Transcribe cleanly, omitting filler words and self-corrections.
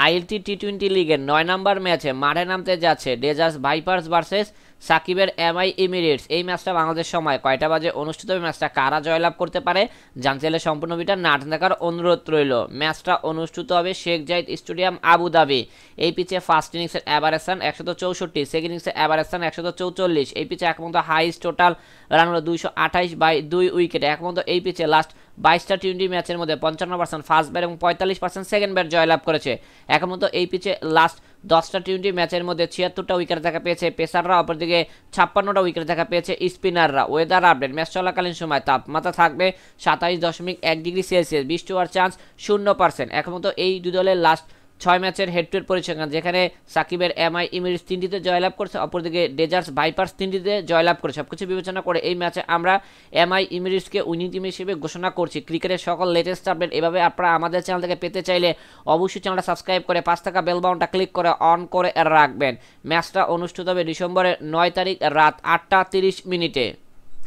ILT টি-20 লিগের 9 নম্বর ম্যাচে মাঠে নামতে যাচ্ছে ডেজার্ট ভাইপার্স ভার্সেস সাকিবের এমআই এমিরেটস। এই ম্যাচটা বাংলাদেশ সময় কয়টা বাজে অনুষ্ঠিত হবে, ম্যাচটা কারা জয়লাভ করতে পারে জানতে চাইলে সম্পূর্ণ ভিডিওটা না দেখার অনুরোধ রইল। ম্যাচটা অনুষ্ঠিত হবে শেখ জায়েদ স্টেডিয়াম আবুধাবি। এই পিচে ফার্স্ট ইনিংসের অ্যাভারেজ রান 164, সেকেন্ড ইনিংসের অ্যাভারেজ রান 144। এই পিচে একমাত্র হাইস্ট টোটাল রান হলো 228 বাই 2 উইকেটে। একমাত্র এই পিচে লাস্ট 22টা টি-20 ম্যাচের মধ্যে 55% ফার্স্ট ব্যাট এবং 45% সেকেন্ড ব্যাট জয়লাভ করেছে। একমাত্র এই পিচে লাস্ট 10টা টি-20 ম্যাচের মধ্যে 76টা উইকেট দেখা পেয়েছে পেসাররা, অপরদিকে 56টা উইকেট দেখা পেয়েছে স্পিনাররা। ওয়েদার আপডেট, ম্যাচ চলাকালীন সময় তাপমাত্রা থাকবে 27.1 ডিগ্রি সেলসিয়াস, বৃষ্টি হওয়ার চান্স 0%। একমাত্র এই দুই দলের লাস্ট 6 ম্যাচের হেড টু হেড পরিসংখ্যান, যেখানে সাকিবের এমআই এমিরেটস 3টিতে জয়লাভ করেছে, অপরদিকে ডেজার্টস ভাইপার্স 3টিতে জয়লাভ করেছে। সবকিছু বিবেচনা করে এই ম্যাচে আমরা এমআই এমিরেটসকে উইনিং টিম হিসেবে ঘোষণা করছি। ক্রিকেটের সকল লেটেস্ট আপডেট এভাবে আপনারা আমাদের চ্যানেল থেকে পেতে চাইলে অবশ্যই চ্যানেলটা সাবস্ক্রাইব করে পাশ থাকা বেল বাটনটা ক্লিক করে অন করে রাখবেন। ম্যাচটা অনুষ্ঠিত হবে ডিসেম্বরের 9 তারিখ রাত 8টা 30 মিনিটে।